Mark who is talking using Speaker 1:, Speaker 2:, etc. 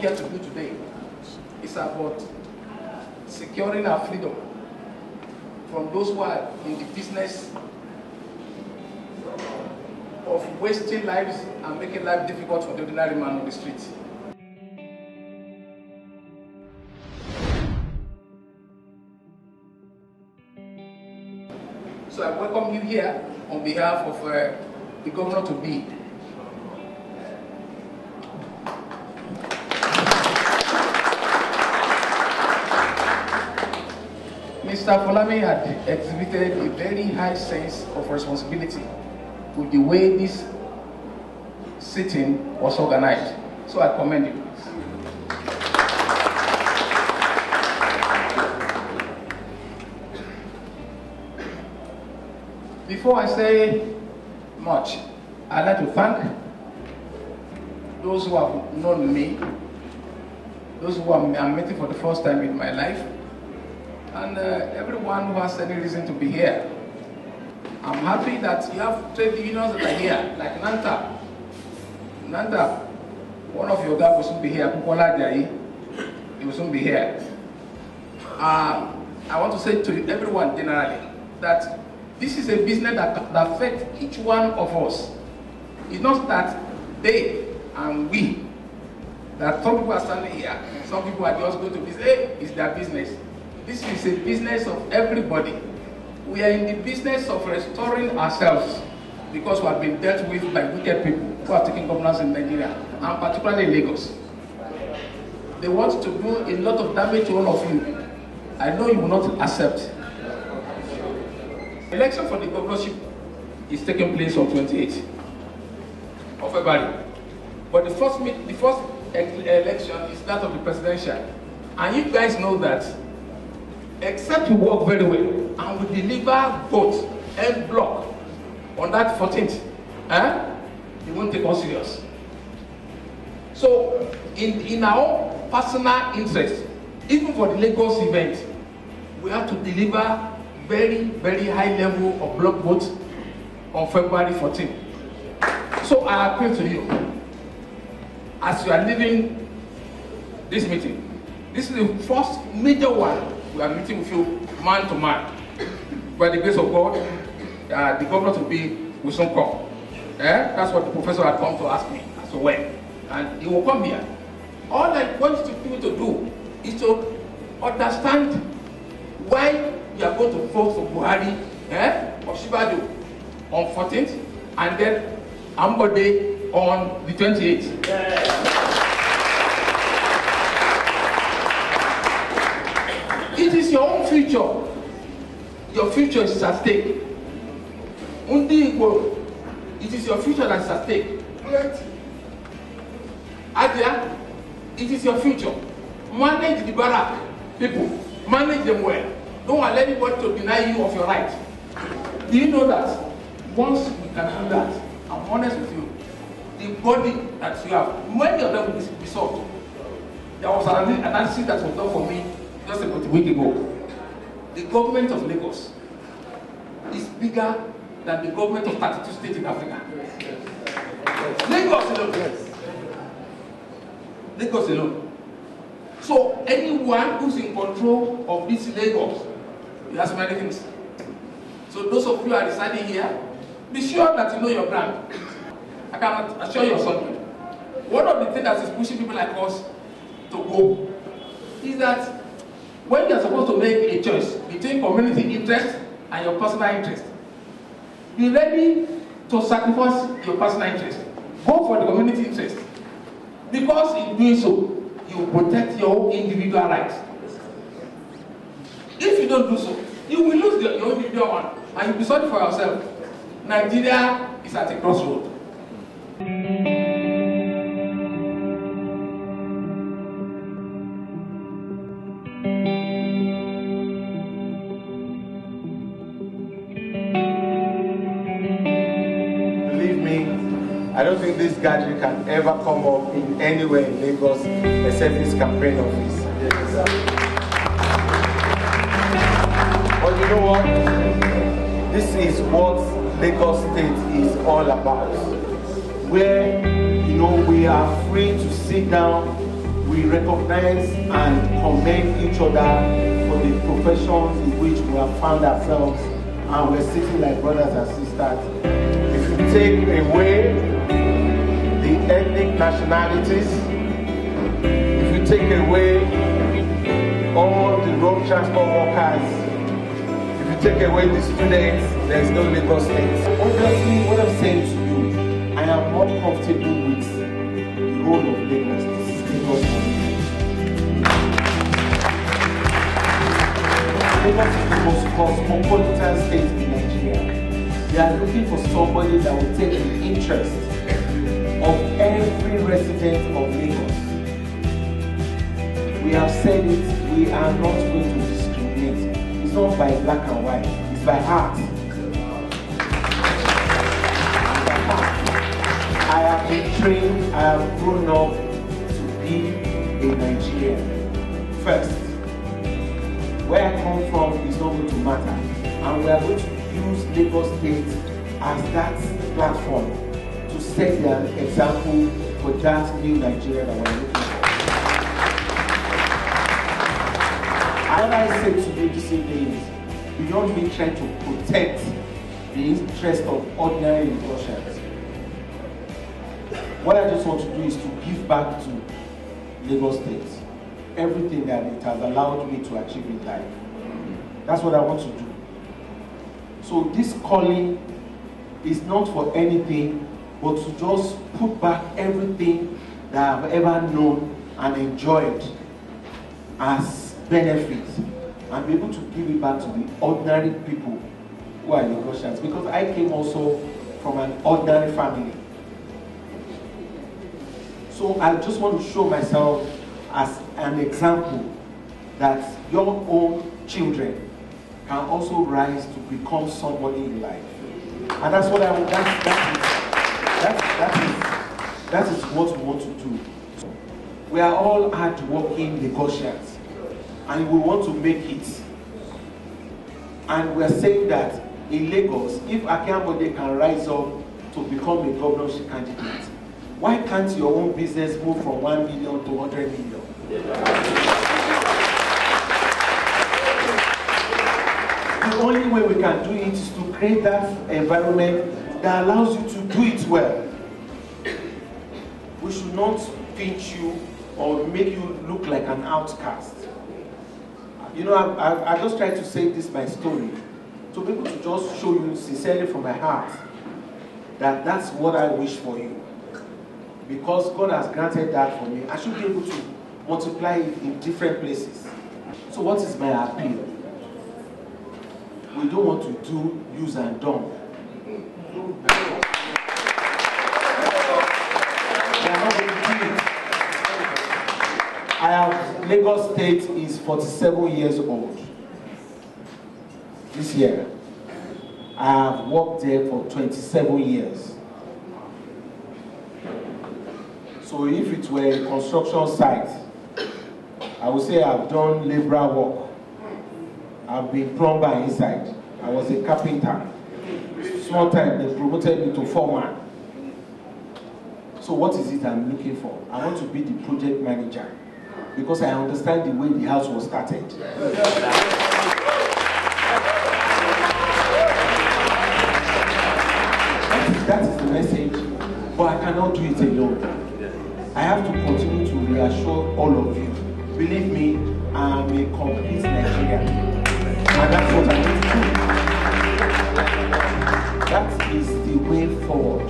Speaker 1: here to do today is about securing our freedom from those who are in the business of wasting lives and making life difficult for the ordinary man on the street. So I welcome you here on behalf of the governor-to-be. Mr. Folami had exhibited a very high sense of responsibility with the way this sitting was organized. So I commend you. Before I say much, I'd like to thank those who have known me, those who I'm meeting for the first time in my life, and everyone who has any reason to be here. I'm happy that you have trade unions that are here, like Nanta. Nanta, one of your guys will soon be here, Kukola Jai, he will soon be here. I want to say to everyone generally that this is a business that affects each one of us. It's not that they and we, that some people are standing here, some people are just going to be say, it's their business. This is a business of everybody. We are in the business of restoring ourselves because we have been dealt with by wicked people who are taking governance in Nigeria, and particularly in Lagos. They want to do a lot of damage to all of you. I know you will not accept. Election for the governorship is taking place on 28th of February. But the first election is that of the presidential. And you guys know that except we work very well and we deliver votes en bloc on that 14th, they won't take us serious. So in our own personal interest, even for the Lagos event, we have to deliver very, very high level of block votes on February 14th. So I appeal to you, as you are leaving this meeting, this is the first major one we are meeting with you man to man. By the grace of God, the governor-to-be will soon come. That's what the professor had come to ask me as well. And he will come here. All I want you to do is to understand why you are going to vote for Buhari or Shibado on 14th and then Ambode on the 28th. It is your own future. Your future is at stake. It is your future that is at stake. Adia, it is your future. Manage the barrack people. Manage them well. Don't allow anybody to deny you of your right. Do you know that once we can do that, I'm honest with you, the body that you have, many of them will be solved. There was an analysis that was done for me just about a week ago. The government of Lagos is bigger than the government of 32 states in Africa. Lagos alone. Yes. Lagos alone. So anyone who's in control of this Lagos, he has many things. So those of you who are residing here, be sure that you know your brand. I can assure you something. One of the things that is pushing people like us to go is that when you are supposed to make a choice between community interest and your personal interest, be ready to sacrifice your personal interest. Go for the community interest. Because in doing so, you protect your own individual rights. If you don't do so, you will lose your individual one, and you'll be sorry for yourself. Nigeria is at a crossroad.
Speaker 2: Believe me, I don't think this gathering can ever come up in anywhere in Lagos except this campaign office. But you know what? This is what Lagos State is all about. Where, you know, we are free to sit down we recognize and commend each other for the professions in which we have found ourselves, and we're sitting like brothers and sisters. If you take away the ethnic nationalities, if you take away all the road transport workers, if you take away the students, there's no Lagos State. Obviously, what I'm saying to you, I am more comfortable with the role of Lagos. This is Lagos for me. Lagos is the most cosmopolitan state in Nigeria. They are looking for somebody that will take the interest of every resident of Lagos. We have said it, we are not going to discriminate. It's not by black and white, it's by heart. I have been trained, I have grown up to be a Nigerian. First, where I come from is not going to matter. And we are going to use Lagos State as that platform to set the example for that new Nigeria that we're looking for. What I say to you this evening is, beyond me trying to protect the interest of ordinary Lagosians, what I just want to do is to give back to Lagos State everything that it has allowed me to achieve in life. That's what I want to do. So this calling is not for anything but to just put back everything that I've ever known and enjoyed as benefits and be able to give it back to the ordinary people who are Lagosians, because I came also from an ordinary family. So I just want to show myself as an example that your own children can also rise to become somebody in life. And that's what I want, that is what we want to do. We are all hard-working Lagosians, and we want to make it. And we are saying that in Lagos, if Akinwunmi can rise up to become a governorship candidate, why can't your own business move from 1 million to 100 million? The only way we can do it is to create that environment that allows you to do it well. We should not pinch you or make you look like an outcast. You know, I just try to say this my story to be able to just show you sincerely from my heart that that's what I wish for you. Because God has granted that for me, I should be able to multiply it in different places. So what is my appeal? We don't want to do use and dump. We are not going to do it. Lagos State is 47 years old. This year. I have worked there for 27 years. So if it were a construction site, I would say I've done labor work. I've been plumber inside. I was a carpenter. Small time, they promoted me to foreman. So what is it I'm looking for? I want to be the project manager because I understand the way the house was started. That is the message, but I cannot do it alone. I have to continue to reassure all of you. Believe me, I'm a complete Nigerian. And that's what I'm going to do. That is the way forward.